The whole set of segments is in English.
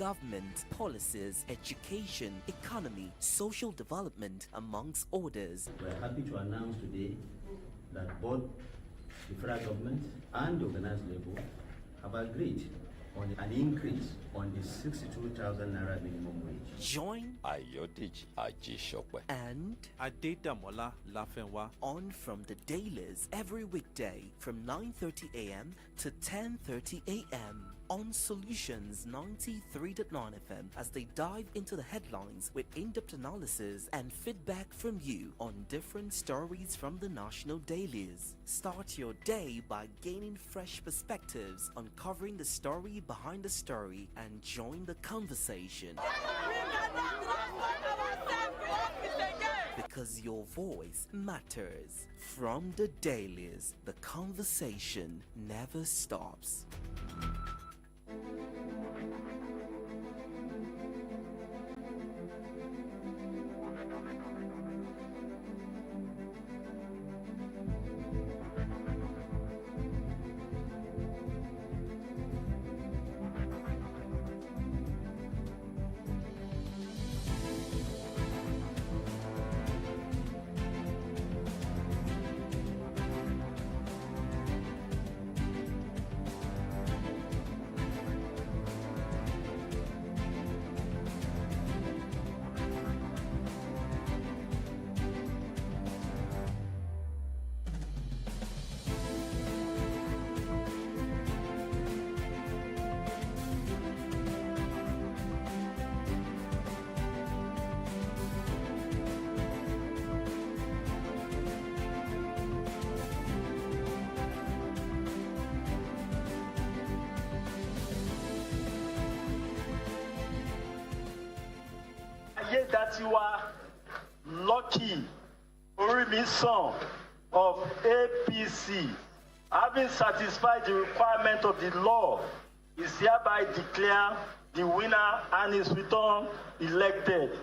government, policies, education, economy, social development, amongst others. We're happy to announce today that both the federal government and the organized labor have agreed on an increase on the 62,000 naira minimum wage. Join AYODEJI, AJISOPE and LAFFY on from the dailies every weekday from 9:30 a.m. to 10:30 a.m. on Solutions 93.9 FM as they dive into the headlines with in-depth analysis and feedback from you on different stories from the national dailies. Start your day by gaining fresh perspectives, uncovering the story behind the story, and join the conversation. Because your voice matters. From the dailies, the conversation never stops. That you are lucky, Orimi son of APC, having satisfied the requirement of the law, is hereby declared the winner and is returned elected.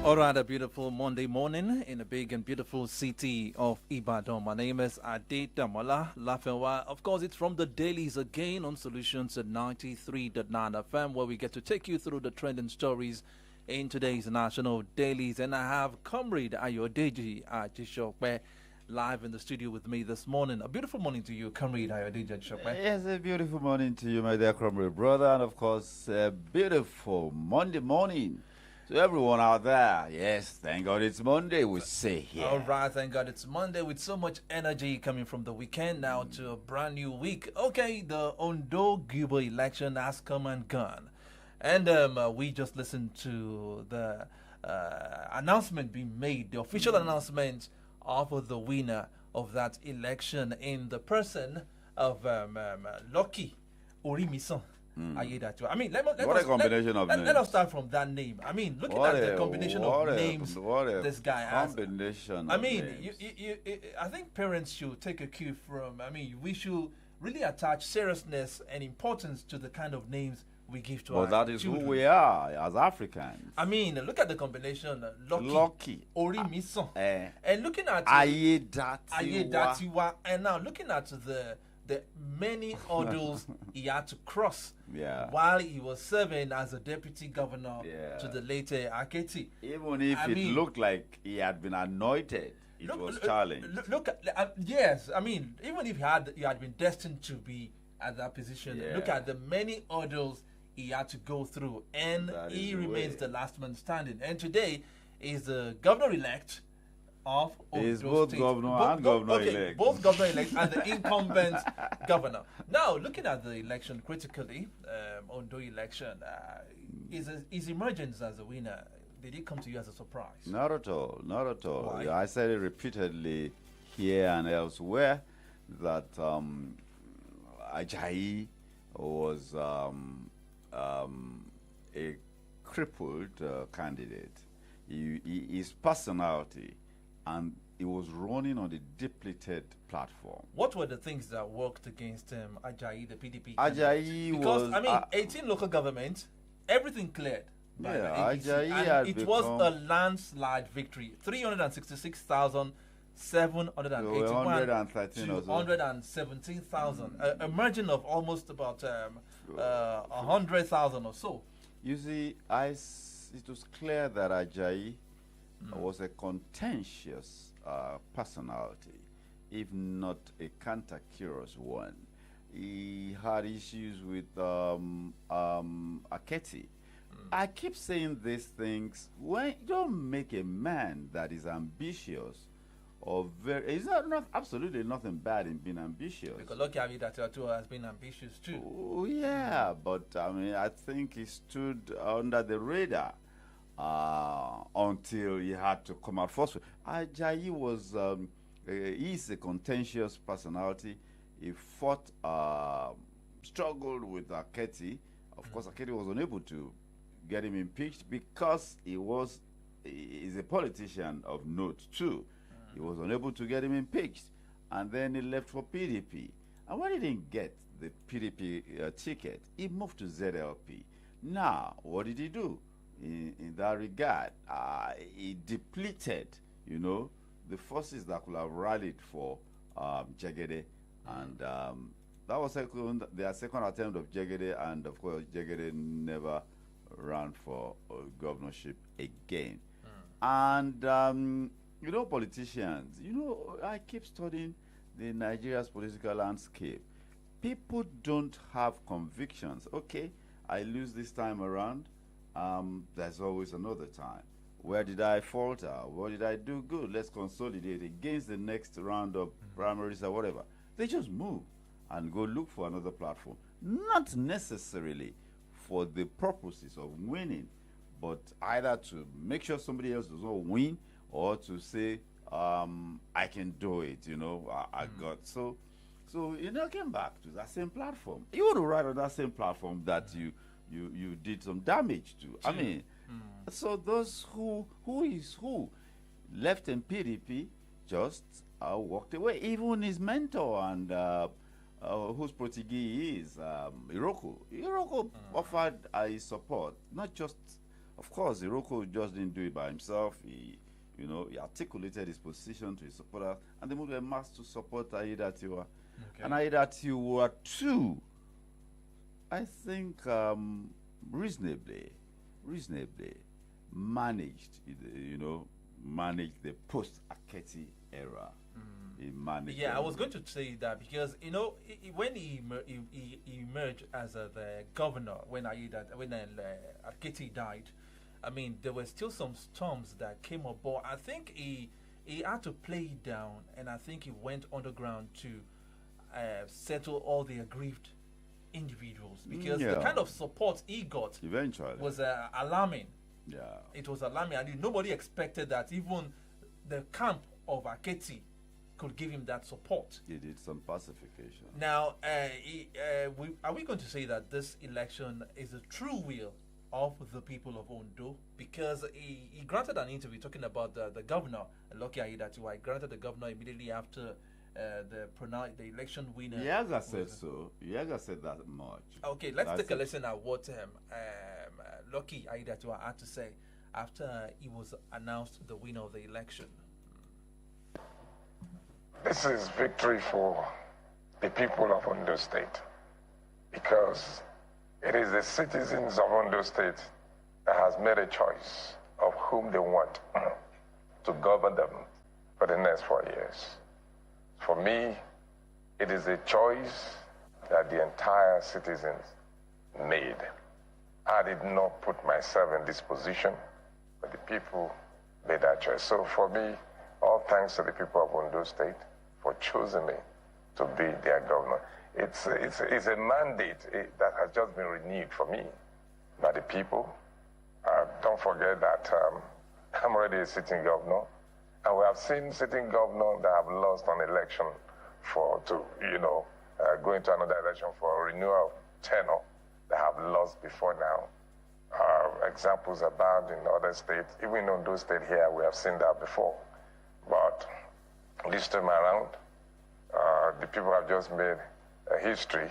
All right, a beautiful Monday morning in the big and beautiful city of Ibadan. My name is AYODEJI. Of course, it's from the dailies again on Solutions at 93.9 FM, where we get to take you through the trending stories in today's national dailies. And I have comrade AYODEJI AJISOPE live in the studio with me this morning. A beautiful morning to you, comrade AYODEJI AJISOPE. Yes, a beautiful morning to you, my dear comrade brother. And of course, a beautiful Monday morning to everyone out there. Yes, thank God it's Monday, we say here. All right, thank God it's Monday with so much energy coming from the weekend now to a brand new week. Okay, the Ondo Gubo election has come and gone. And we just listened to the announcement being made, the official announcement of the winner of that election in the person of Lucky Orimi-san. I mean, let us start from that name. I mean, looking at the combination of names this guy has. I mean, I think parents should take a cue from. I mean, we should really attach seriousness and importance to the kind of names we give to our that is children. who we are as Africans. I mean, look at the combination Lucky Orimi-san, and looking at AYODEJI, and now looking at the many hurdles he had to cross while he was serving as a deputy governor to the later Aketi. Even if it looked like he had been anointed, it was challenged. Yes, I mean, even if he had been destined to be at that position, look at the many hurdles he had to go through, and he remains the last man standing. And today is the governor-elect of Ondo Is both State. governor and governor-elect. Both governor-elect and the incumbent governor. Now, looking at the election critically, Ondo election, his emergence as a winner, did it come to you as a surprise? Not at all, not at all. Why? I said it repeatedly here and elsewhere that Ajayi was a crippled candidate. his personality, and he was running on a depleted platform. What were the things that worked against Ajayi, the PDP? Ajayi because, was... I mean, 18 local governments, everything cleared. By the APC, Ajayi and had it become... was a landslide victory. 366,781 113 to or so. 117,000. A margin of almost about 100,000 or so. You see, it was clear that Ajayi was a contentious personality, if not a cantankerous one. He had issues with Aketi. I keep saying these things. When you don't make a man that is ambitious or very, it's not absolutely nothing bad in being ambitious. Because Lucky Aiyedatiwa has been ambitious too. Oh, yeah, but I mean, I think he stood under the radar until he had to come out first. Ajayi was, he's a contentious personality. He fought, struggled with Aketi. Of course, Aketi was unable to get him impeached because he's a politician of note too. He was unable to get him impeached, and then he left for PDP. And when he didn't get the PDP ticket, he moved to ZLP. Now, what did he do in that regard? He depleted, you know, the forces that could have rallied for Jegede, and that was their second attempt of Jegede, and of course, Jegede never ran for governorship again. And you know, politicians, you know, I keep studying Nigeria's political landscape. People don't have convictions. Okay, I lose this time around. There's always another time. Where did I falter? What did I do good? Let's consolidate against the next round of primaries or whatever. They just move and go look for another platform. Not necessarily for the purposes of winning, but either to make sure somebody else does not win, or to say, I can do it, you know, I got. So, you know, came back to that same platform. You want to write on that same platform that you did some damage to. I mean, so those who left in PDP just walked away. Even his mentor and whose protege he is, Iroko. Iroko offered his support. Not just, of course, Iroko just didn't do it by himself. He articulated his position to his supporters, and they moved en masse to support Aiyedatiwa. Okay. And Aiyedatiwa too, I think, reasonably managed, managed the post-Aketi era. He managed. Yeah, I was going to say that because, you know, when he emerged as the governor, when Aketi died, I mean, there were still some storms that came aboard. I think he had to play it down, and I think he went underground to settle all the aggrieved individuals, because the kind of support he got eventually was alarming. Yeah, it was alarming, and nobody expected that even the camp of Aketi could give him that support. He did some pacification. Now, are we going to say that this election is a true will of the people of Ondo? Because he granted an interview talking about the governor, Lucky Aiyedatiwa. He granted the governor immediately after the election winner. He has said so. He has said that much. Okay, let's take a listen at what Lucky Aiyedatiwa had to say after he was announced the winner of the election. This is victory for the people of Ondo State, because it is the citizens of Ondo State that has made a choice of whom they want to govern them for the next 4 years. For me, it is a choice that the entire citizens made. I did not put myself in this position, but the people made that choice. So for me, all thanks to the people of Ondo State for choosing me to be their governor. It's a mandate that has just been renewed for me by the people. Don't forget that I'm already a sitting governor, and we have seen sitting governors that have lost an election go into another election for a renewal of tenure that have lost before now. examples abound in other states. Even in those states here, we have seen that before. But this time around, the people have just made a history,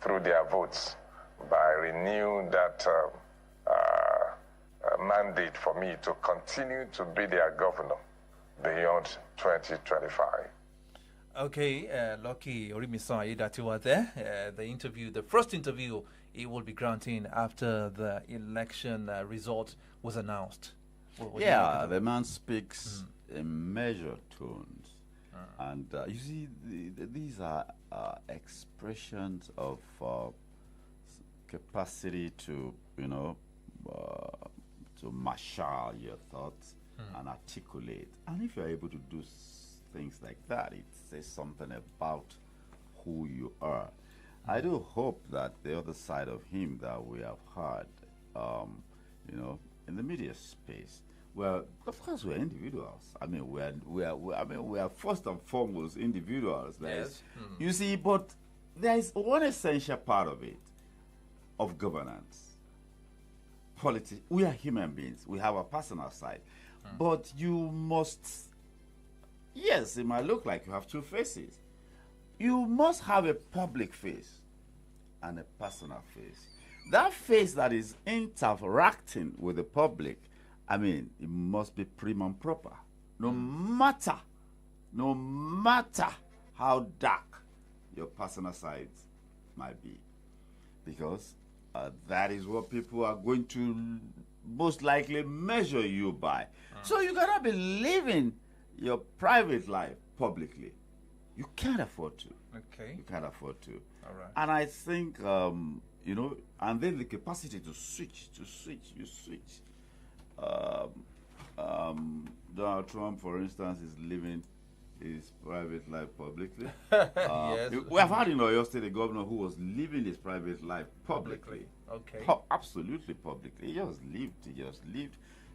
through their votes by renewing that mandate for me to continue to be their governor beyond 2025. Okay, Lucky Orimisan that you were there. The first interview, it will be granting after the election result was announced. Yeah, the man speaks in measured tones. And you see, these are expressions of capacity to, to marshal your thoughts and articulate. And if you're able to do things like that, it says something about who you are. I do hope that the other side of him that we have heard, in the media space, well, of course, we're individuals. I mean, we are first and foremost individuals. Yes. You see, but there is one essential part of it, of governance. Politics. We are human beings. We have a personal side, but you must. Yes, it might look like you have two faces. You must have a public face and a personal face. That face that is interacting with the public, I mean, it must be prim and proper. No matter how dark your personal sides might be. Because that is what people are going to most likely measure you by. So you gotta be living your private life publicly. You can't afford to. Okay. You can't afford to. All right. And I think, and then the capacity to switch. Donald Trump, for instance, is living his private life publicly. Yes. We have had in Oyo State a governor who was living his private life publicly. Okay. Absolutely publicly. He just lived.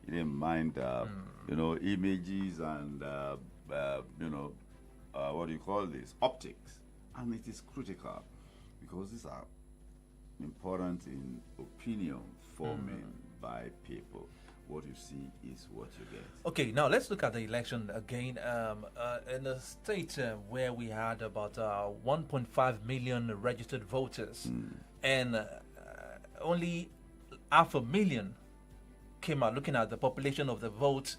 He didn't mind, images and, what do you call this? Optics. And it is critical because these are important in opinion forming by people. What you see is what you get. Okay, now let's look at the election again. In a state where we had about 1.5 million registered voters, and only 500,000 came out. Looking at the population of the votes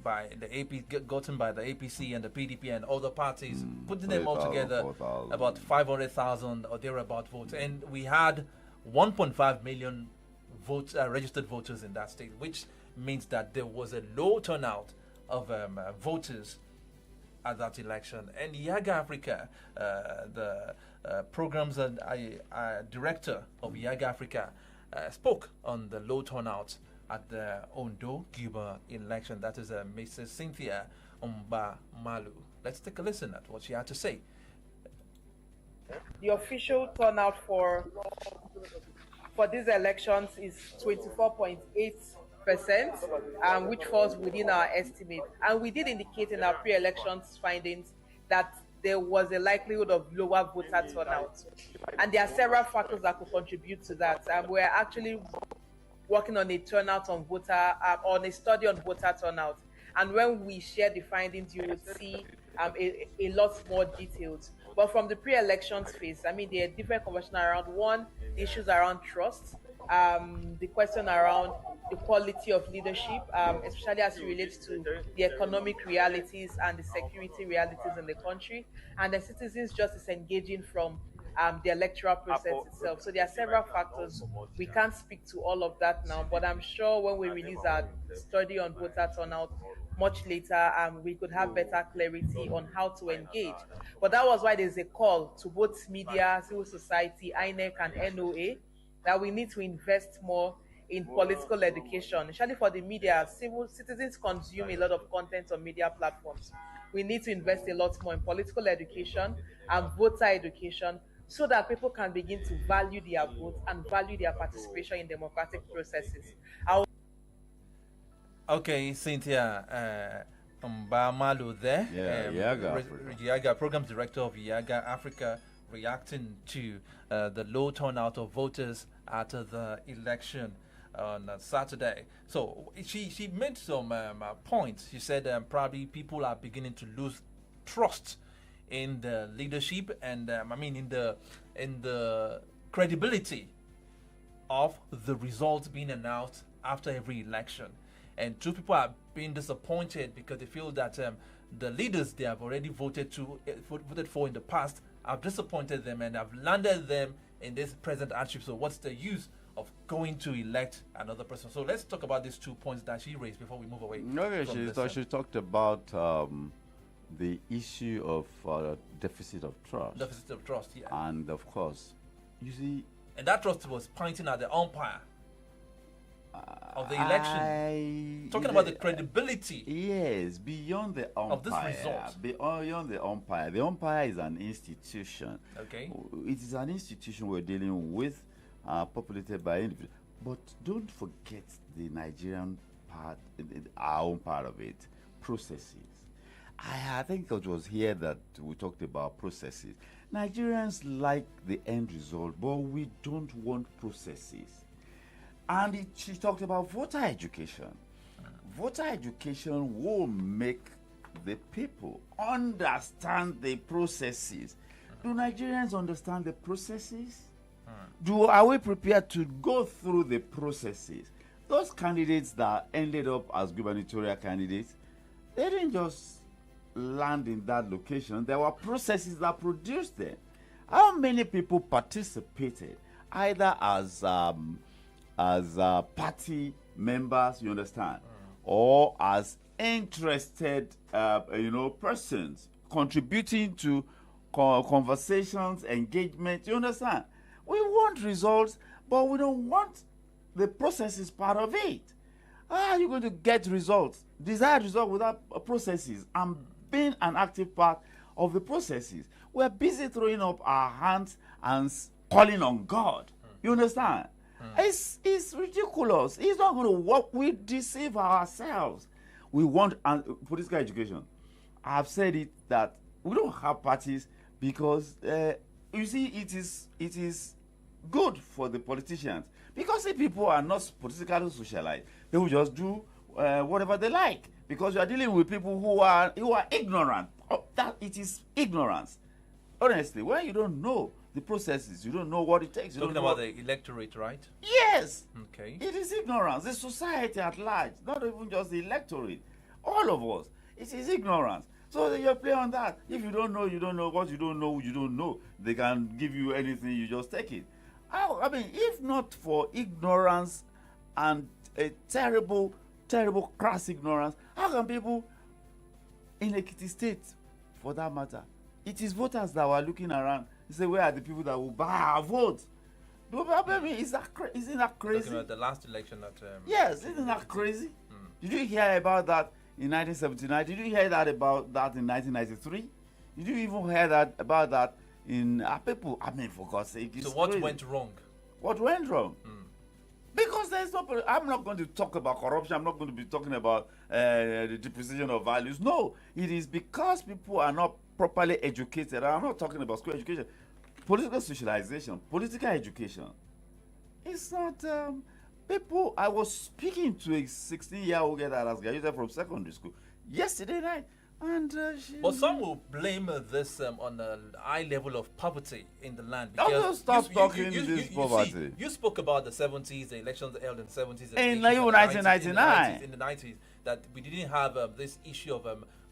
by the AP gotten by the APC and the PDP and other parties, putting them all together, about 500,000 or thereabout votes, and we had 1.5 million votes, registered voters in that state, which means that there was a low turnout of voters at that election. And Yaga Africa, the programs and director of Yaga Africa, spoke on the low turnout at the Ondo Guba election. That is Mrs. Cynthia Malu. Let's take a listen at what she had to say. The official turnout for these elections is 24.8%, which falls within our estimate. And we did indicate in our pre-elections findings that there was a likelihood of lower voter turnout. And there are several factors that could contribute to that. We're actually working on a turnout on on a study on voter turnout. And when we share the findings, you will see a lot more details. But from the pre-elections phase, I mean, there are different conversations around the issues around trust, the question around the quality of leadership, especially as it relates to the economic realities and the security realities in the country, and the citizens just engaging from the electoral process itself. So there are several factors. We can't speak to all of that now, but I'm sure when we release our study on voter turnout much later, we could have better clarity on how to engage. But that was why there's a call to both media, civil society, INEC, and NOA that we need to invest more in political education, especially for the media. Citizens consume a lot of content on media platforms. We need to invest a lot more in political education and voter education so that people can begin to value their vote and value their participation in democratic processes. Okay, Cynthia Mbamalu there. Yaga, Programs Director of Yaga Africa, reacting to the low turnout of voters at the election on Saturday. So she made some points. She said probably people are beginning to lose trust in the leadership and in the credibility of the results being announced after every election. And two people are being disappointed because they feel that the leaders they have already voted for in the past have disappointed them and have landed them in this present hardship. So what's the use of going to elect another person? So let's talk about these 2 points that she raised before we move away. Okay, she talked about the issue of deficit of trust. Deficit of trust, yeah. And of course, you see, and that trust was pointing at the umpire of the election. Talking about the credibility. Yes, beyond the umpire. Of this result. Beyond the umpire. The umpire is an institution. Okay. It is an institution we're dealing with, populated by individuals. But don't forget the Nigerian part, our own part of it, processes. I think it was here that we talked about processes. Nigerians like the end result, but we don't want processes. And she talked about voter education. Voter education will make the people understand the processes. Do Nigerians understand the processes? Are we prepared to go through the processes? Those candidates that ended up as gubernatorial candidates, they didn't just land in that location. There were processes that produced them. How many people participated either as party members, you understand, or as interested persons contributing to conversations, engagement, you understand? We want results, but we don't want the processes part of it. How are you going to get results, desired results, without processes and being an active part of the processes? We're busy throwing up our hands and calling on God. You understand? It's ridiculous. It's not going to work. We deceive ourselves. We want political education. I've said it that we don't have parties because you see, it is good for the politicians, because if people are not politically socialized, they will just do whatever they like, because you are dealing with people who are ignorant. That it is ignorance. Honestly, when you don't know the processes, you don't know what it takes. Talking about the electorate, right? Yes. Okay. It is ignorance. The society at large, not even just the electorate, all of us. It is ignorance. So you play on that. If you don't know, you don't know. What you don't know, you don't know. They can give you anything, you just take it. I mean, if not for ignorance and a terrible, terrible, crass ignorance, how can people in Ekiti State, for that matter, it is voters that were looking around and say, where are the people that will buy our votes? Isn't that crazy? Talking about the last election that... yes, isn't that crazy? Did you hear about that in 1979? Did you hear that about that in 1993? Did you even hear about that in people? I mean, for God's sake. So what went wrong? What went wrong? Because there's no. I'm not going to talk about corruption. I'm not going to be talking about the depreciation of values. No, it is because people are not properly educated. I'm not talking about school education, political socialization, political education. It's not. People. I was speaking to a 16-year-old girl that has graduated from secondary school yesterday night. And but some will blame this on the high level of poverty in the land. Don't stop talking this poverty. See, you spoke about the 70s, the elections held in the 70s. In 1999. In the 90s, that we didn't have this issue of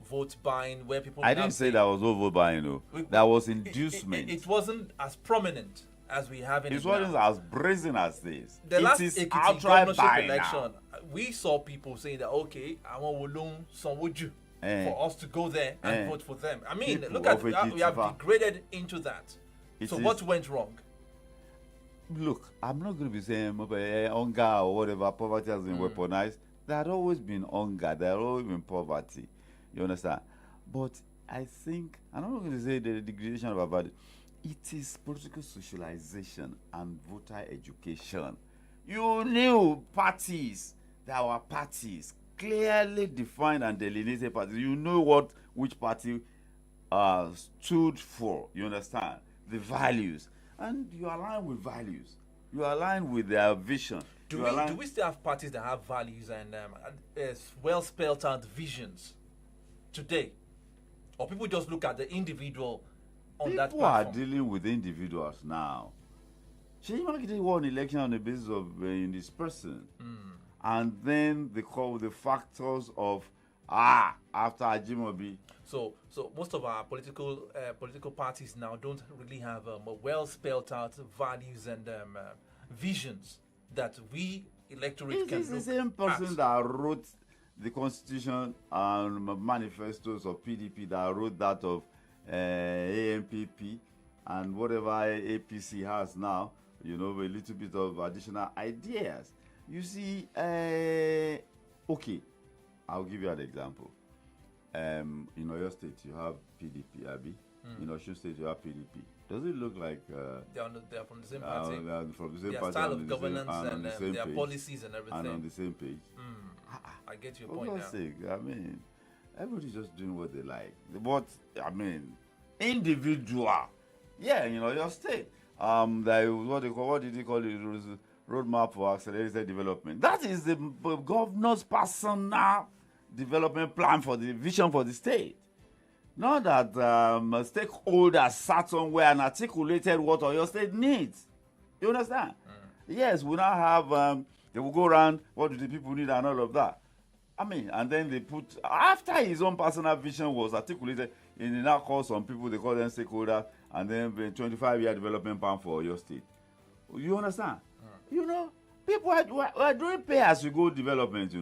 vote buying where people... I didn't say that was no vote buying, no. That was inducement. It wasn't as prominent as we have in it now. It wasn't as brazen as this. The last Ekiti governorship election, we saw people saying that, okay, I want to loan some would you. For us to go there and vote for them. I mean, look at we have degraded into that. So what went wrong? Look, I'm not going to be saying hunger or whatever. Poverty has been weaponized. There had always been hunger. There had always been poverty. You understand? But I think, I'm not going to say the degradation of our body. It is political socialization and voter education. You knew parties. There were parties. Clearly defined and delineated parties. You know which party stood for. You understand the values, and you align with values. You align with their vision. Do we still have parties that have values and well spelled out visions today? Or people just look at the individual on that People are platform? dealing with individuals now. Sheyi Makinde won election on the basis of in this person. And then they call the factors of after Ajimobi. So most of our political parties now don't really have a well spelled out values and visions that we electorate can It's the look same person at. that wrote the constitution and manifestos of PDP, that wrote that of AMPP and whatever APC has now, a little bit of additional ideas. You see, okay, I'll give you an example. In Oyo State, you have PDP, Abi. In Osun State, you have PDP. Does it look like They're from the same party. they are from the same Their party style and of on the same- governance and on and the same their page, policies and everything. and on the same page? I get your For point now. God's sake, I mean, everybody's just doing what they like. But individual, your state. What did he call it? It was a roadmap for accelerated development. That is the governor's personal development plan for the vision for the state. Not that stakeholders sat somewhere and articulated what your state needs. You understand? Yes, we now have, they will go around, what do the people need and all of that. And then they put, after his own personal vision was articulated, and he now called some people, they call them stakeholders, and then the 25-year development plan for your state. You understand? People are doing pay-as-you-go development,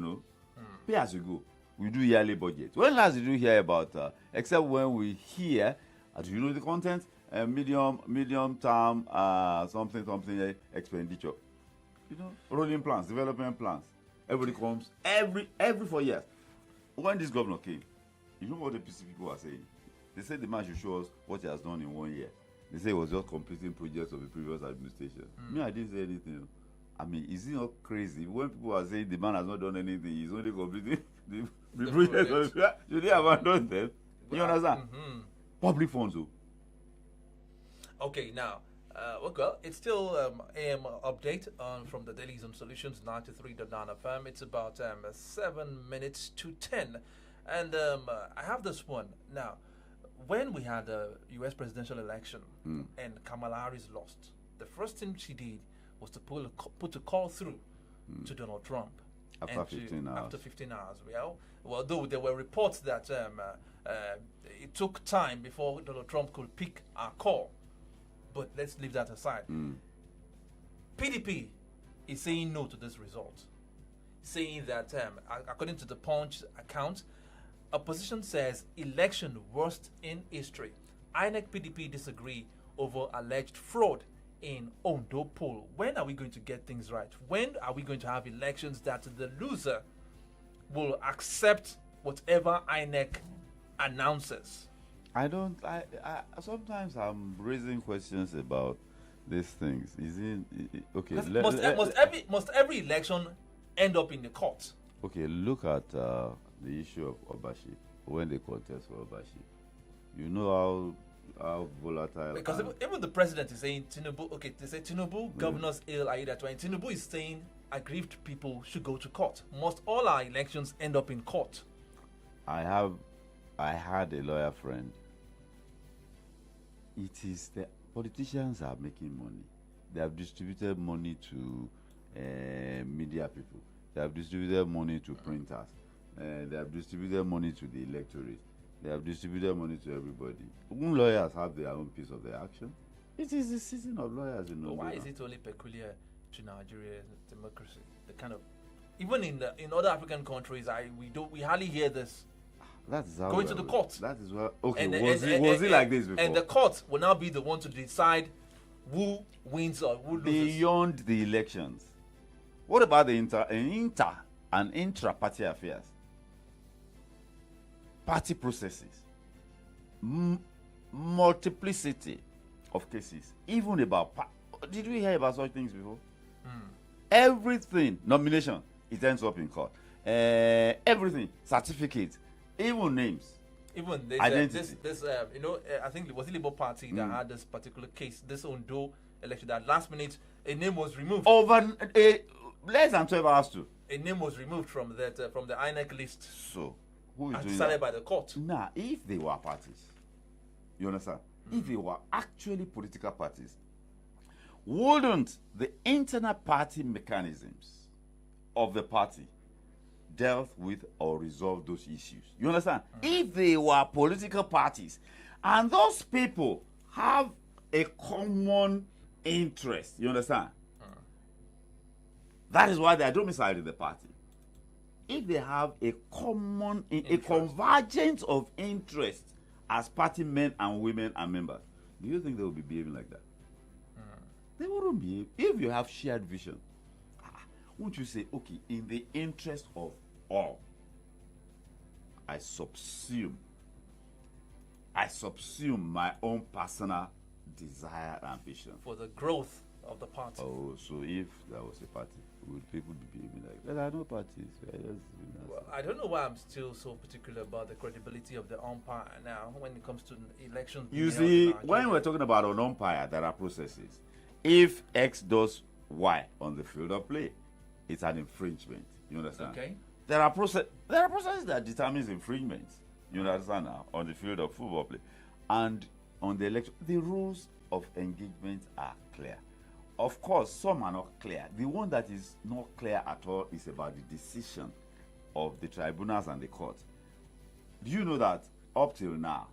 Pay-as-you-go. We do yearly budget. When last did you hear about, except when we hear, do you know the content? Medium term, something expenditure. Rolling plans, development plans. Everybody comes every 4 years. When this governor came, you know what the PC people were saying? They said the man should show us what he has done in 1 year. They say he was just completing projects of the previous administration. Me, I didn't say anything. Is he not crazy? When people are saying the man has not done anything, he's only completing the projects. Should they abandon them? You understand? Public funds, though. Okay, now, it's still AM update from the Dailies on Solutions 93.9 FM. It's about 7 minutes to 10. And I have this one. Now, when we had the U.S. presidential election and Kamala Harris lost, the first thing she did was to put a call through to Donald Trump. After 15 hours. After 15 hours. Well, though there were reports that it took time before Donald Trump could pick our call. But let's leave that aside. PDP is saying no to this result, saying that according to the Punch account, opposition says election worst in history. INEC PDP disagree over alleged fraud in Ondo poll. When are we going to get things right? When are we going to have elections that the loser will accept whatever INEC announces? I sometimes I'm raising questions about these things. Is it okay? Must every election end up in the court? Okay, look at the issue of Obashi when they contest for Obashi. You know how volatile. Because even the president is saying Tinubu. Okay, they say Tinubu governors ill Aida Twain. Tinubu is saying aggrieved people should go to court. Must all our elections end up in court? I had a lawyer friend. It is the politicians are making money. They have distributed money to media people. They have distributed money to printers. They have distributed money to the electorate. They have distributed money to everybody. Even lawyers have their own piece of the action. It is the season of lawyers, Why is it only peculiar to Nigeria's democracy? The kind of even in other African countries, we hardly hear this. That is how going to the court. That is what. Okay, was it like this before? And the court will now be the one to decide who wins or who loses. Beyond the elections, what about the inter and intra-party affairs? Party processes, multiplicity of cases, even about. Did we hear about such things before? Everything, nomination, it ends up in court. Everything, certificate, even names. Even this I think it was the Labour Party that had this particular case, this Ondo election, that last minute A name was removed. Over less than 12 hours too. A name was removed from that from the INEC list. So, who is And doing decided that? by the court. Now, if they were parties, you understand? If they were actually political parties, wouldn't the internal party mechanisms of the party dealt with or resolve those issues? You understand? If they were political parties and those people have a common interest, you understand? That is why they are domiciled in the party. If they have a common, a convergence of interest as party men and women and members, do you think they will be behaving like that? They wouldn't behave. If you have shared vision, won't you say, okay, in the interest of all, I subsume my own personal desire and ambition. For the growth of the party. Oh, so if there was a party, would people be behaving like that? There are no parties. Well, I don't know why I'm still so particular about the credibility of the umpire now when it comes to elections. You see, when we're talking about an umpire, there are processes. If X does Y on the field of play, it's an infringement. You understand? Okay. There are processes that determines infringement. You understand now? On the field of football play. And on the election, the rules of engagement are clear. Of course, some are not clear. The one that is not clear at all is about the decision of the tribunals and the court. Do you know that up till now,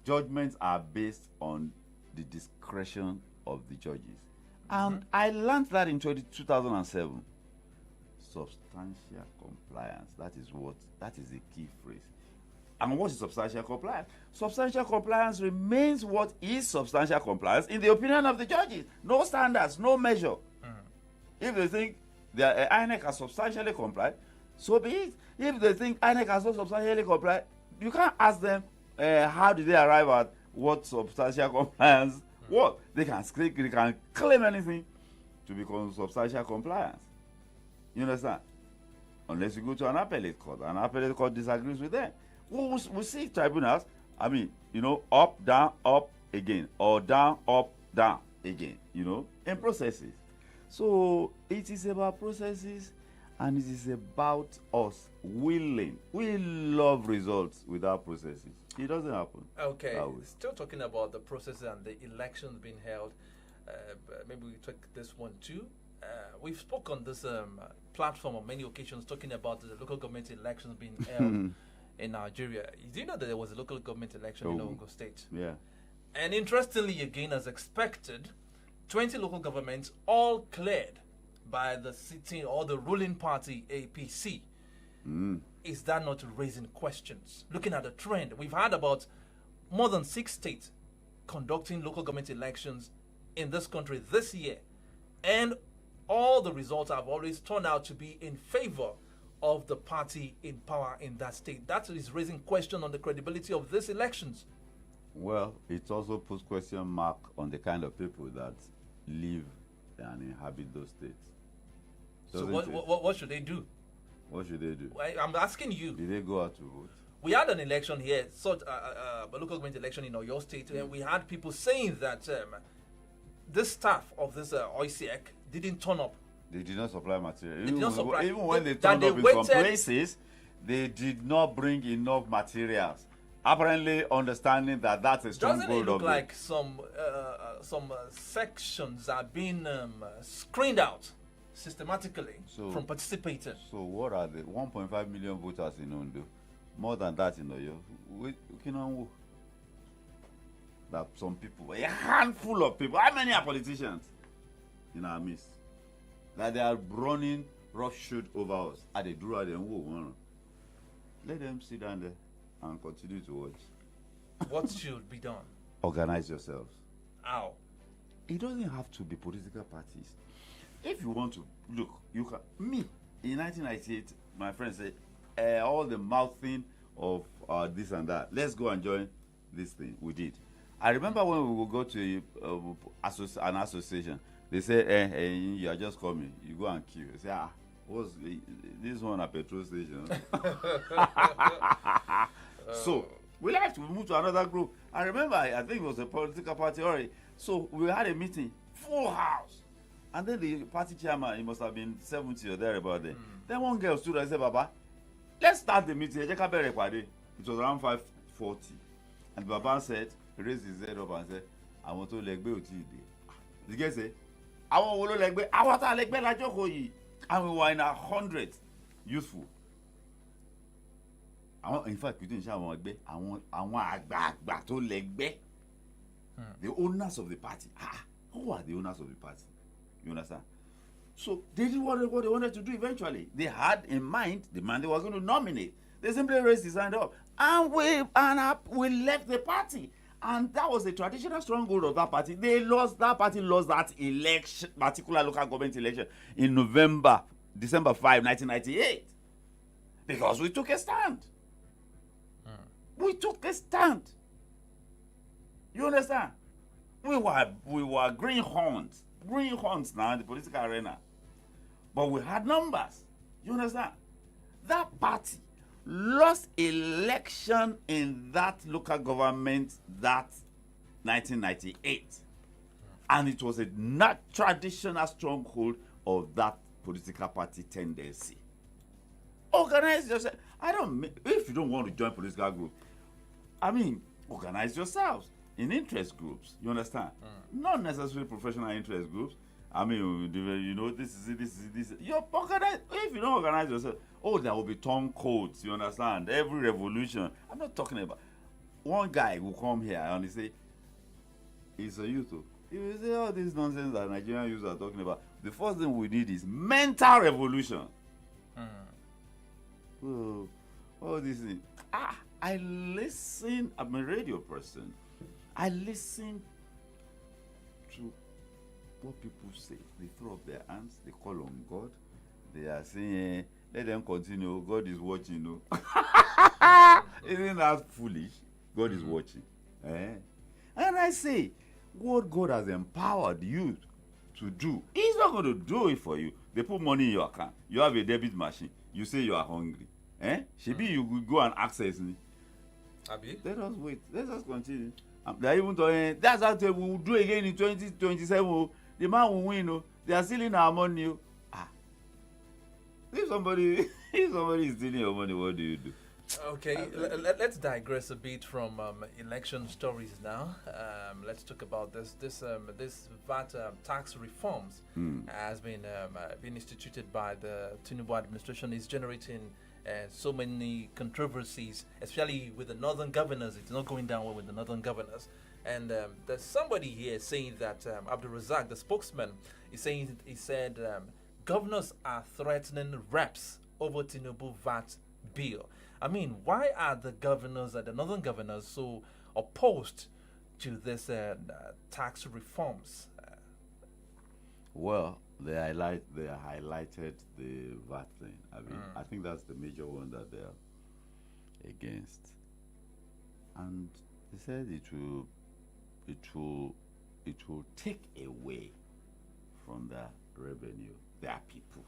judgments are based on the discretion of the judges? And I learned that in 2007. Substantial compliance. That is the key phrase. And what is substantial compliance? Substantial compliance remains what is substantial compliance in the opinion of the judges. No standards, no measure. If they think the INEC has substantially complied, so be it. If they think INEC has not substantially complied, you can't ask them how did they arrive at what substantial compliance was. They can claim anything to become substantial compliance. You understand? Unless you go to an appellate court. An appellate court disagrees with them. We see tribunals, up, down, up again, or down, up, down again, in processes. So it is about processes and it is about us willing. We love results without processes. It doesn't happen. Okay, still talking about the process and the elections being held. Maybe we take this one too. We've spoken on this platform on many occasions talking about the local government elections being held in Nigeria. Do you know that there was a local government election in Ogun State? Yeah. And interestingly, again, as expected, 20 local governments all cleared by the sitting or the ruling party APC. Is that not raising questions? Looking at the trend, we've had about more than 6 states conducting local government elections in this country this year. And all the results have always turned out to be in favor of the party in power in that state. That is raising question on the credibility of these elections. Well, it also puts question mark on the kind of people that live and inhabit those states. So what should they do? What should they do? I'm asking you. Did they go out to vote? We had an election here, a local government election in Oyo State, and we had people saying that this staff of this OICEC didn't turn up. They did not supply material. Even when they turned up in some places, they did not bring enough materials. Apparently, understanding that that's a stronghold of Doesn't it look like some sections are being screened out systematically from participating? So what are the 1.5 million voters in Ondo? More than that in Oyo. That some people, a handful of people, how many are politicians in our midst? That they are running roughshod over us. Are they do let them sit down there and continue to watch. What should be done? Organize yourselves. How? It doesn't have to be political parties. If you want to, look, you can. Me, in 1998, my friend said, all the mouthing of this and that, let's go and join this thing. We did. I remember when we would go to an association, they say, you are just coming. You go and queue. They say, what's this one at petrol station? So we left. We moved to another group. I remember, I think it was a political party already. So we had a meeting, full house. And then the party chairman, he must have been 70 or thereabout then. Then one girl stood and said, Baba, let's start the meeting. It was around 5:40. And Baba said, raised his head up and said, I want to leg be oti. The girl said, I want to leg be, I want to leg be la joko yi. And we were in 100 useful. In fact, we didn't shout leg be. I want to leg be. The owners of the party. Who are the owners of the party? You understand? So they did what they wanted to do eventually. They had in mind the man they were going to nominate. They simply raised his hand up. And we left the party. And that was the traditional stronghold of that party. That party lost that election, particular local government election in December 5, 1998. Because we took a stand. We took a stand. You understand? We were greenhorns now in the political arena. But we had numbers. You understand? That party lost election in that local government that 1998. And it was a not traditional stronghold of that political party tendency. Organize yourself. If you don't want to join political group, organize yourselves in interest groups. You understand? Not necessarily professional interest groups. This is it. You're organized. If you don't organize yourself, there will be turncoats. You understand? Every revolution. I'm not talking about one guy will come here and he say, he's a youth. He will say all this nonsense that Nigerian youths are talking about. The first thing we need is mental revolution. All these things. I listen. I'm a radio person. I listen to what people say. They throw up their hands. They call on God. They are saying, let them continue. God is watching. No? Isn't that foolish? God is watching. And I say, what God has empowered you to do, He's not going to do it for you. They put money in your account. You have a debit machine. You say you are hungry. Should you will go and access me. Abi? Let us wait. Let us continue. They are even talking, that's how we will do again in 2027. The man will win. They are stealing our money. If somebody is stealing your money, what do you do? Okay, let's digress a bit from election stories now. Let's talk about this VAT tax reforms has been instituted by the Tinubu administration. Is generating so many controversies, especially with the northern governors. It's not going down well with the northern governors. And there's somebody here saying that Abdul Razak, the spokesman, he said governors are threatening reps over Tinubu VAT bill. Why are the governors, the northern governors, so opposed to this tax reforms? Well, they highlighted the VAT thing. I think that's the major one that they're against. And they said it will take away from the revenue. Their people.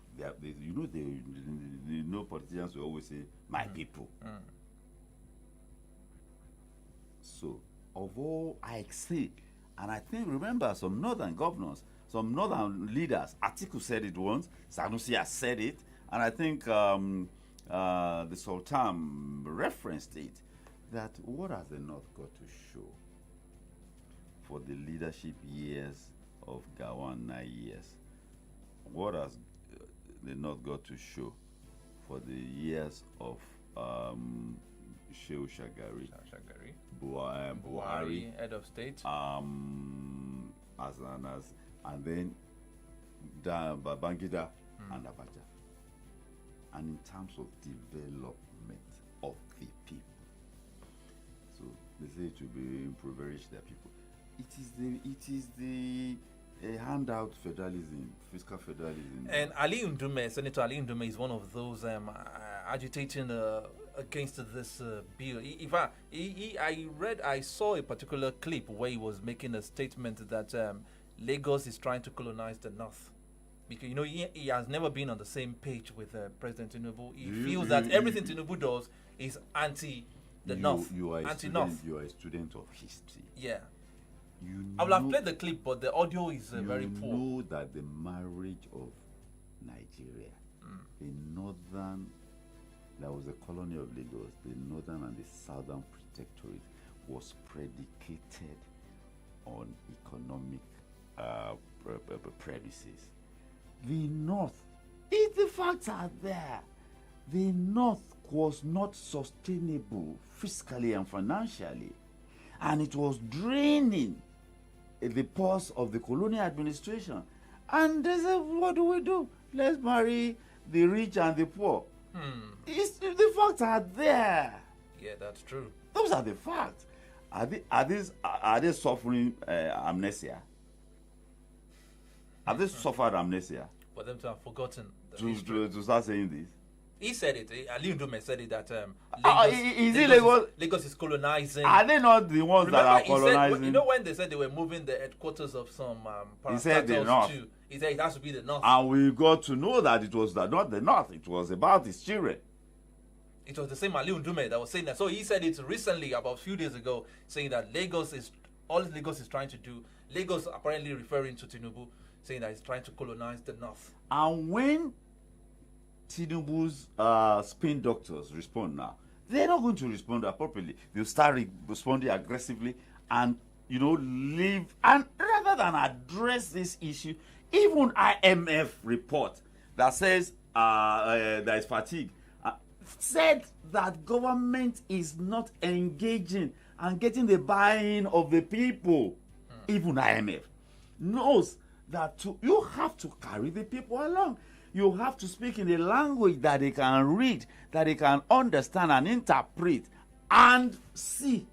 Politicians will always say, my people. So, of all I see, and I think, remember, some northern governors, some northern leaders, Atiku said it once, Sanusi has said it, and I think the Sultan referenced it, that what has the North got to show for the leadership years of Gawan 9 years? What has the North got to show for the years of Shehu Shagari, Buhari, head of state, and then Babangida and Abacha? And in terms of development of the people, so they say to be impoverish their people. It is the handout federalism, fiscal federalism. And Senator Ali Ndume is one of those agitating against this bill. I saw a particular clip where he was making a statement that Lagos is trying to colonize the North. Because he has never been on the same page with President Tinubu. He feels that everything Tinubu does is anti the North, you are anti-North. You are a student of history. Yeah. I will have played the clip, but the audio is very poor. You know that the marriage of Nigeria, the northern, that was the colony of Lagos, the northern and the southern protectorate was predicated on economic premises. The north, if the facts are there, the north was not sustainable fiscally and financially, and it was draining the purse of the colonial administration. And they said, what do? Let's marry the rich and the poor. The facts are there. Yeah, that's true. Those are the facts. Are they suffering amnesia? Have they suffered amnesia? For them to have forgotten to start saying this? He said it. Ali Ndume said it that Lagos is colonizing. Are they not the ones that are colonizing? Said, you know when they said they were moving the headquarters of some he said the north. He said it has to be the north. And we got to know that it was not the north. It was about his children. It was the same Ali Ndume that was saying that. So he said it recently, about a few days ago, saying that Lagos is trying to do. Lagos apparently referring to Tinubu, saying that he's trying to colonize the north. And when Tinubu's spin doctors respond now, they're not going to respond appropriately. They'll start responding aggressively and, leave. And rather than address this issue, even IMF report that says there is fatigue, said that government is not engaging and getting the buy-in of the people. Even IMF knows that you have to carry the people along. You have to speak in a language that they can read, that they can understand and interpret and see.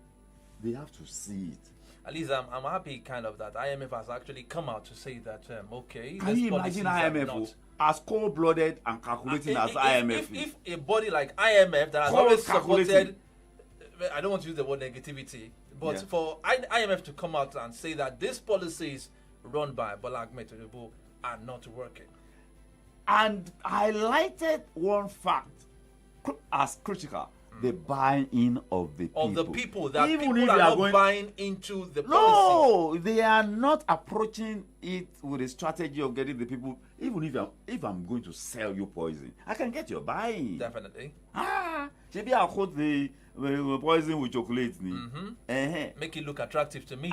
They have to see it. At least I'm happy kind of that IMF has actually come out to say that, okay. Can you imagine IMF as cold-blooded and calculating as IMF if a body like IMF that has always supported, I don't want to use the word negativity, but for IMF to come out and say that these policies run by Bola Ahmed Tinubu are not working. And highlighted one fact as critical: the buying of the people. Of the people, that even people are not buying into the policies. No, they are not approaching it with a strategy of getting the people. Even if I'm going to sell you poison, I can get your buying. Definitely. Maybe I'll put the poison with chocolate. Make it look attractive to me.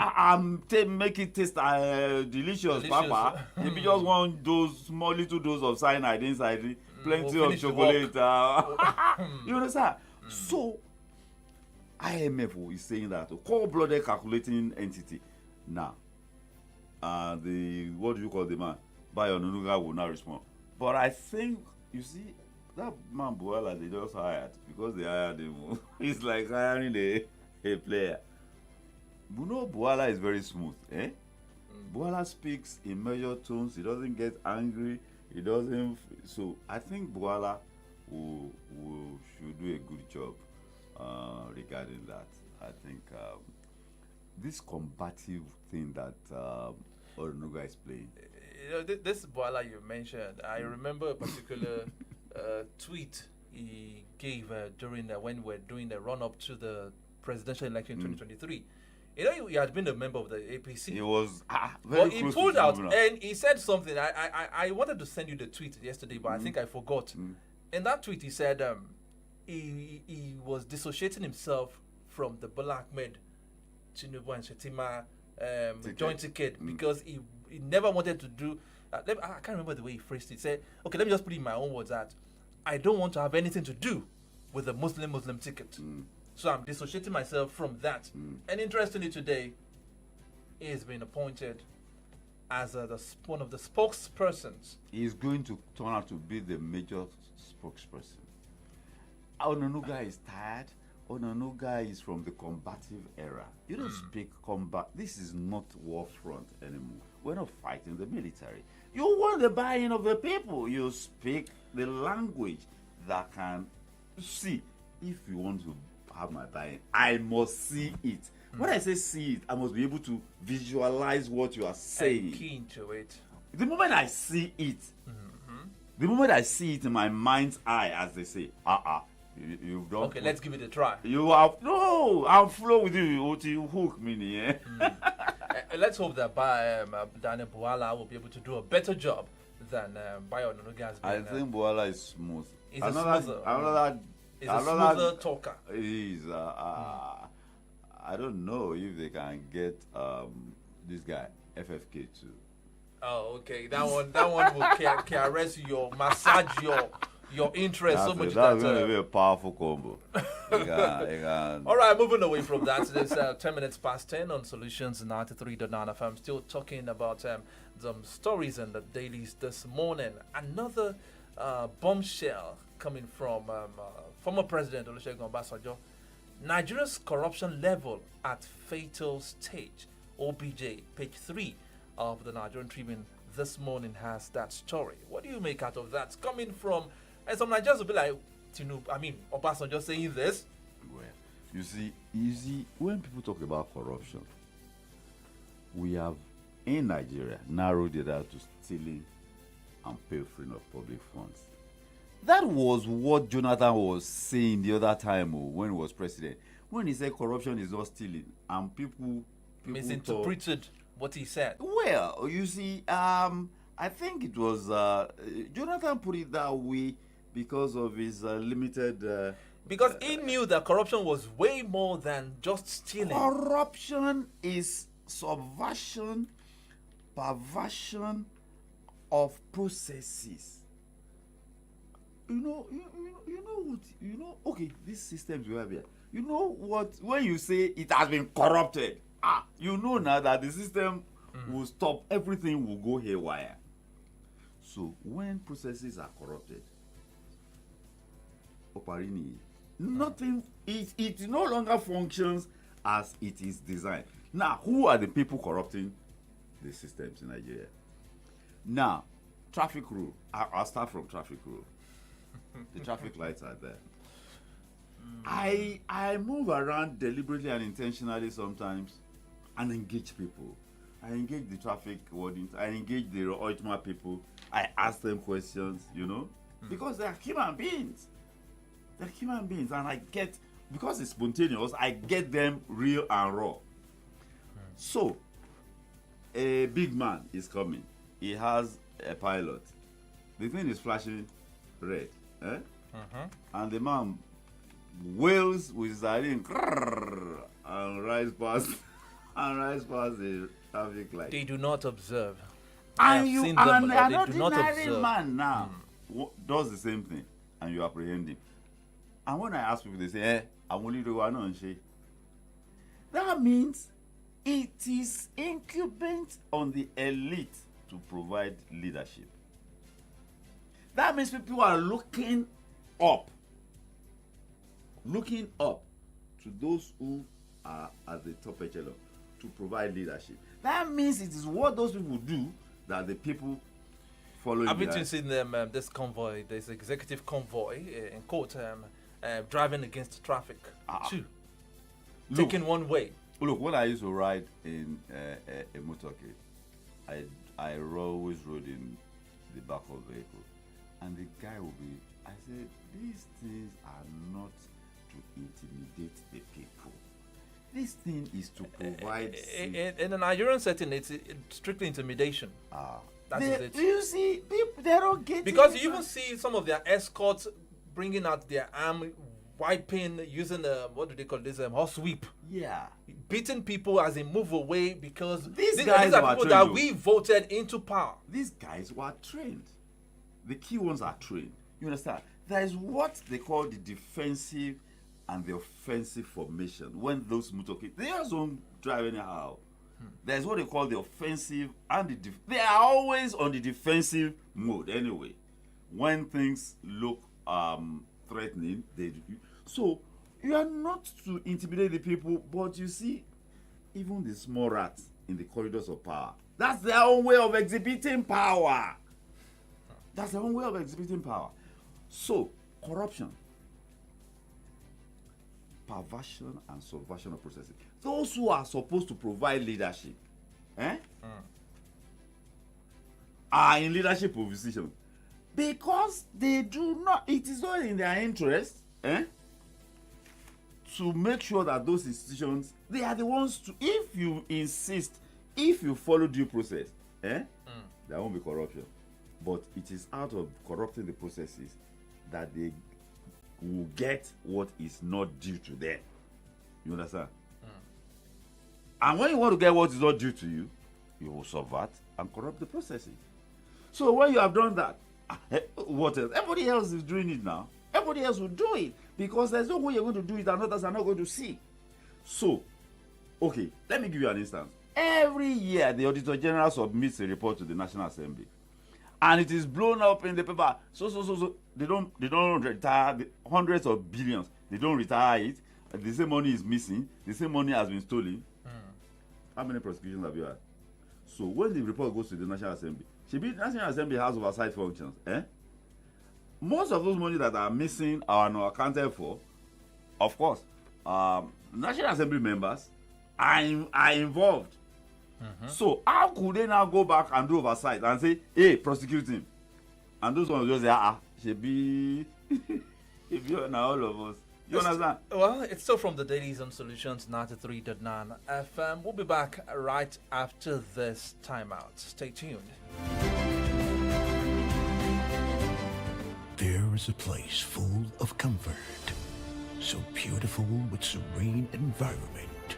Make it taste delicious, Papa. Maybe just one small little dose of cyanide inside, plenty of chocolate. You understand? So, IMF is saying that a cold-blooded calculating entity. Now, what do you call the man? Bayo Onanuga will not respond. But I think, you see, that man Buala, they just hired because they hired him. It's like hiring a player. Buala is very smooth. Buala speaks in measured tones. He doesn't get angry. He doesn't. So I think Buala should do a good job regarding that. I think this combative thing that Onanuga is playing. This Buala you mentioned, I remember a particular tweet he gave during when we're doing the run-up to the presidential election in 2023. He had been a member of the APC. He was very close. He pulled out and he said something. I wanted to send you the tweet yesterday, but I think I forgot. In that tweet, he said he was dissociating himself from the Bola Ahmed Tinubu and Shetima joint ticket because he never wanted to do. I can't remember the way he phrased it. He said, "Okay, let me just put it in my own words that I don't want to have anything to do with the Muslim ticket." So I'm dissociating myself from that. And interestingly, today, he has been appointed as one of the spokespersons. He's going to turn out to be the major spokesperson. Onanuga is tired. Onanuga is from the combative era. You don't speak combat. This is not war front anymore. We're not fighting the military. You want the buy-in of the people. You speak the language that can see. If you want to have my buy-in, I must see it. When I say see it, I must be able to visualize what you are saying. I'm keen to it. The moment I see it, the moment I see it in my mind's eye, as they say, you've done. Okay, let's give it a try. You have I'll flow with you. You hook me, let's hope that Daniel Buala will be able to do a better job than Bayo Ononuga has been. I think Buala is smooth. He's a smoother talker. He's, I don't know if they can get this guy, FFK too. Oh, okay. That one will caress your, massage your interest so much. That's going to be a powerful combo. You can. All right, moving away from that. It's 10 minutes past 10 on Solutions 93.9 FM. Still talking about some stories in the dailies this morning. Another bombshell coming from former President Olusegun Obasanjo. Nigeria's corruption level at fatal stage. OBJ, page 3 of the Nigerian Tribune this morning has that story. What do you make out of that? Coming from, and some Nigerians will be like, Obasanjo saying this. Well, you see, when people talk about corruption, we have in Nigeria narrowed it out to stealing and pilfering of public funds. That was what Jonathan was saying the other time when he was president. When he said corruption is not stealing, and people misinterpreted what he said. Well, you see, I think it was Jonathan put it that way because of his limited. Because he knew that corruption was way more than just stealing. Corruption is subversion, perversion of processes. You know what? Okay, these systems we have here. You know what? When you say it has been corrupted, you know now that the system will stop. Everything will go haywire. So when processes are corrupted, Oparini, nothing. It no longer functions as it is designed. Now, who are the people corrupting the systems in Nigeria? Now, traffic rule. I'll start from traffic rule. The traffic lights are there. I move around deliberately and intentionally sometimes and engage people. I engage the traffic wardens. I engage the OITMA people. I ask them questions, because they are human beings. They're human beings, and because it's spontaneous, I get them real and raw. So, a big man is coming. He has a pilot. The thing is flashing red. And the man wails with his siren and rides past the traffic light. They do not observe. And you and an ordinary man now does the same thing, and you apprehend him. And when I ask people, they say, I'm only the one on shade. That means it is incumbent on the elite to provide leadership. That means people are looking up to those who are at the top echelon to provide leadership. That means it is what those people do that the people follow. Haven't you seen them, this convoy, this executive convoy, in quote, driving against traffic, too? Taking one way. Look, when I used to ride in a motorcade, I always rode in the back of the vehicle. And the guy will be, I said, these things are not to intimidate the people. This thing is to provide. In a Nigerian setting, it's strictly intimidation. That is it. You see, people, they don't get it. Because you even see some of their escorts bringing out their arm, wiping, using what do they call this? Horse sweep. Yeah. Beating people as they move away because these guys are people that we voted into power. These guys were trained. The key ones are trained. You understand? There is what they call the defensive and the offensive formation. When those motorcades, they just don't drive anyhow. There's what they call the offensive and the they are always on the defensive mode anyway. When things look threatening, they do. So you are not to intimidate the people, but you see, even the small rats in the corridors of power, that's their own way of exhibiting power. That's their own way of exhibiting power. So, corruption, perversion, and subversion of processes. Those who are supposed to provide leadership are in leadership position because they do not, it is not in their interest to make sure that those institutions, they are the ones to, if you insist if you follow due process, there won't be corruption. But it is out of corrupting the processes that they will get what is not due to them. You understand? And when you want to get what is not due to you, you will subvert and corrupt the processes. So when you have done that, what else? Everybody else is doing it now. Everybody else will do it because there's no way you're going to do it and others are not going to see. So, okay, let me give you an instance. Every year, the Auditor General submits a report to the National Assembly, and it is blown up in the paper. So they don't retire the hundreds of billions. They don't retire it. The same money is missing. The same money has been stolen. How many prosecutions have you had? So when the report goes to the National Assembly, the National Assembly has oversight functions. Most of those money that are missing are not accounted for. Of course, National Assembly members are involved. So how could they now go back and do oversight and say, hey, prosecute him? And those ones just say, should be if you're now all of us. You understand? Well, it's still from the Dailies on Solutions 93.9 FM. We'll be back right after this timeout. Stay tuned. There is a place full of comfort, so beautiful with serene environment,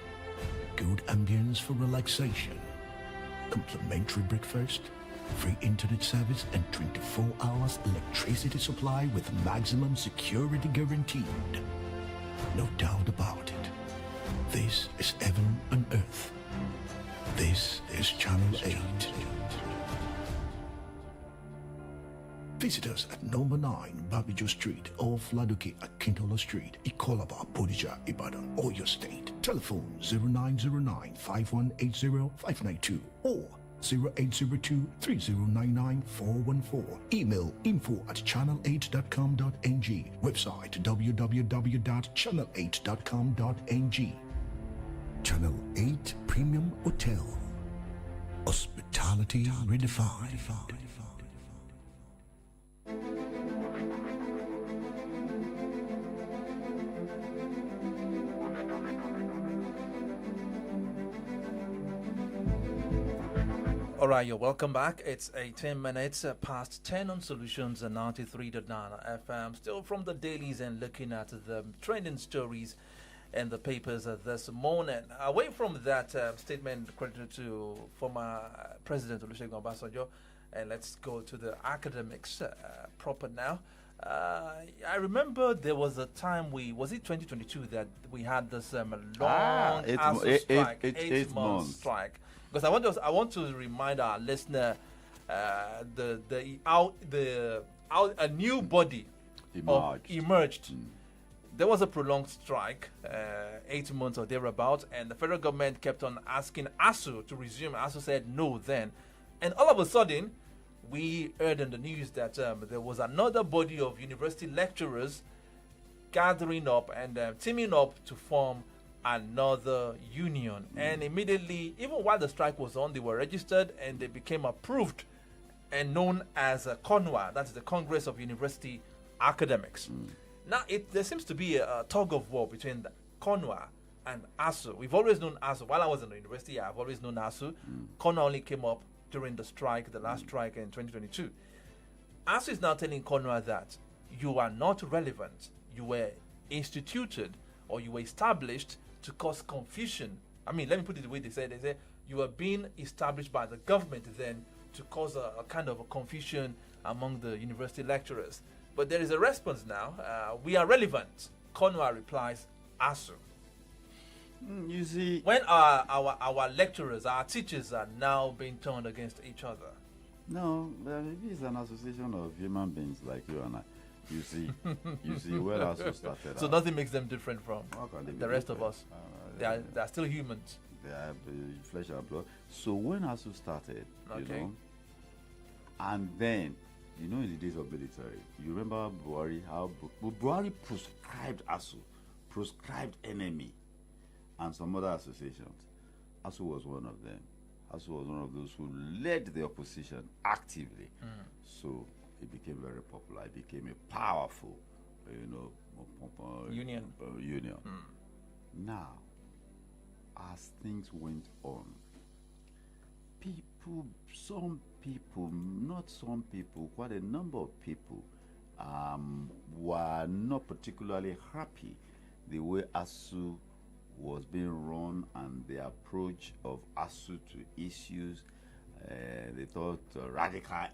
good ambience for relaxation, complimentary breakfast, free internet service, and 24 hours electricity supply with maximum security guaranteed. No doubt about it. This is heaven on earth. This is Channel 8. Visit us at number 9 Babijo Street off Laduke Akintola Street, Ikolaba, Bodija, Ibadan, Oyo State. Telephone 0909-5180-592 or 0802-3099-414. Email info@channel8.com.ng. Website www.channel8.com.ng. Channel 8 Premium Hotel. Hospitality redefined. All right, you're welcome back. It's 18 minutes past 10 on Solutions 93.9 FM. Still from the dailies and looking at the trending stories in the papers this morning. Away from that statement credited to former President Olusegun Obasanjo, and let's go to the academics proper now. I remember there was a time was it 2022 that we had this long strike, 8 month strike. Because I want to remind our listener how a new body emerged. There was a prolonged strike, 8 months or thereabouts, and the federal government kept on asking ASU to resume. ASU said no then, and all of a sudden, we heard in the news that there was another body of university lecturers gathering up and teaming up to form another union. And immediately, even while the strike was on, they were registered and they became approved and known as CONWA, that's the Congress of University Academics. Now, there seems to be a tug of war between the CONWA and ASU. We've always known ASU. While I was in the university, I've always known ASU. CONWA only came up during the strike, the last strike in 2022. ASU is now telling CONWA that you are not relevant. You were instituted or you were established to cause confusion. I mean, let me put it the way they say you are being established by the government then to cause a kind of a confusion among the university lecturers. But there is a response now. We are relevant. CONWA replies, ASU. You see, when our lecturers, our teachers are now being turned against each other. No, maybe it's an association of human beings like you and I. You see, where ASU started. So nothing makes them different from the rest of us. They are still humans. They have flesh and blood. So when ASU started, you know, and then, you know, in the days of military, you remember Buhari, how Buhari proscribed ASU, proscribed enemy, and some other associations. ASU was one of them. ASU was one of those who led the opposition actively. So it became very popular. It became a powerful, union. Now, as things went on, some people, not some people, quite a number of people were not particularly happy the way ASU was being run and the approach of ASU to issues. They thought radical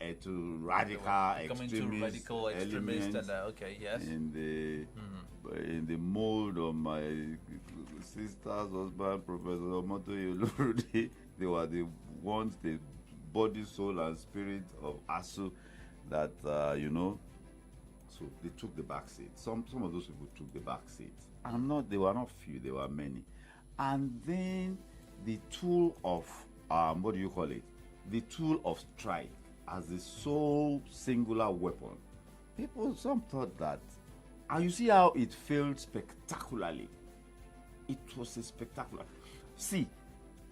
extremists and okay, yes, in the mold of my sister's husband, Professor Omoto Yolurudi. They were the ones, the body, soul, and spirit of ASU that So they took the back seat. Some of those people took the back seat. And they were not few, they were many. And then the tool of the tool of strike as the sole singular weapon. Some thought that, and you see how it failed spectacularly. It was a spectacular. See,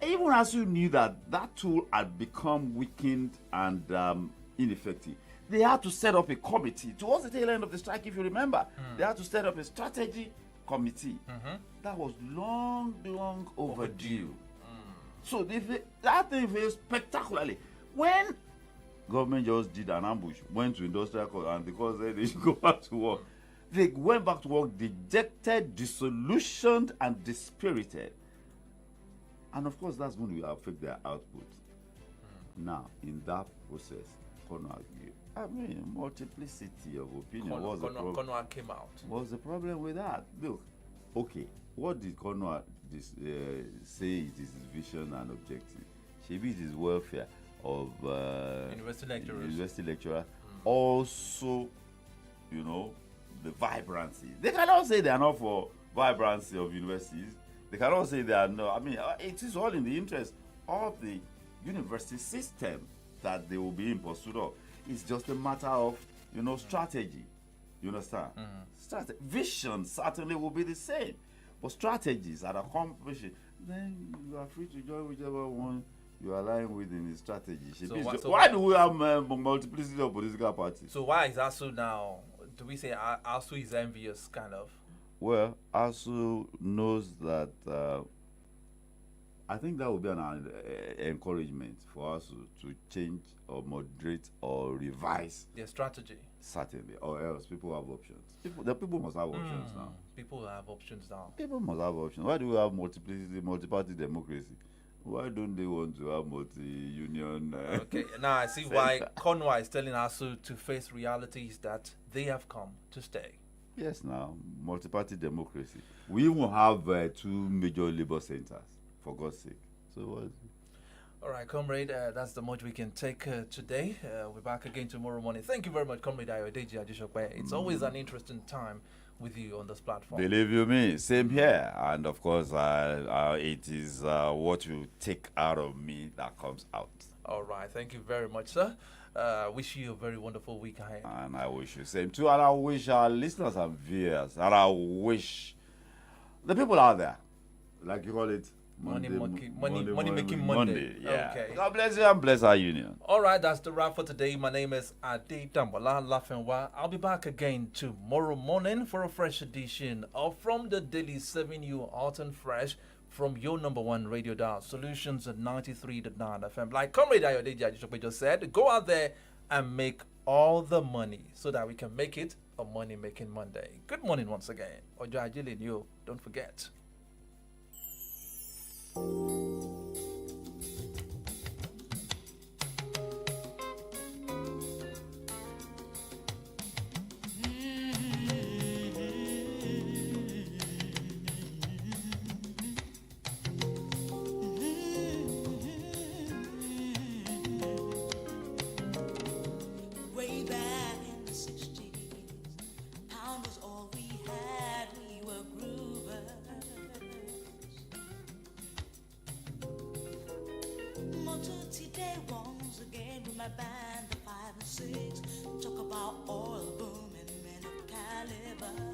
even as you knew that tool had become weakened and ineffective, they had to set up a committee. Towards the tail end of the strike, if you remember, they had to set up a strategy committee. That was long overdue. So that thing failed spectacularly. When government just did an ambush, went to industrial court, and the court said they should go back to work, they went back to work dejected, disillusioned, and dispirited. And of course, that's going to affect their output. Now, in that process, multiplicity of opinion. Conway came out. What's the problem with that? Look, okay, what did Conway say is his vision and objective? Maybe it is welfare of university lecturers. Also, the vibrancy. They cannot say they are not for vibrancy of universities. They cannot say they are not. I mean, it is all in the interest of the university system that they will be in pursuit of. It's just a matter of, strategy. You understand? Vision certainly will be the same. But strategies that accomplish it, then you are free to join whichever one you align with in the strategy. Why do we have multiplicity of political parties? So why is ASU now? Do we say ASU is envious, kind of? Well, ASU knows that. I think that would be an encouragement for us to change or moderate or revise their strategy. Certainly, or else people have options. People must have options now. People have options now. People must have options. Why do we have multi-party democracy? Why don't they want to have multi-union? Okay, now I see why Conway is telling ASU to face realities that they have come to stay. Yes, now, multi-party democracy. We even have 2 major labor centers. For God's sake. So what? All right, comrade, that's the much we can take today. We're back again tomorrow morning. Thank you very much, comrade AYODEJI AJISOPE. It's always an interesting time with you on this platform. Believe you me, same here. And of course, it is what you take out of me that comes out. All right, thank you very much, sir. Wish you a very wonderful week ahead. And I wish you same too. And I wish our listeners and viewers, and I wish the people out there, like you call it, Money making Monday. Yeah. Okay. God bless you and bless our union. All right, that's the wrap for today. My name is Ade Dambola LAFFY. I'll be back again tomorrow morning for a fresh edition of From the Daily, serving you hot and fresh from your number one radio dial, Solutions at 93.9 FM. Like Comrade AYODEJI AJISOPE just said, go out there and make all the money so that we can make it a money-making Monday. Good morning once again. Ojo Ajilin, you don't forget. Way back in the 60s, a pound was all we had, we were groovers. Motor today once again with my band, the 5 and 6, talk about oil boom and men of caliber.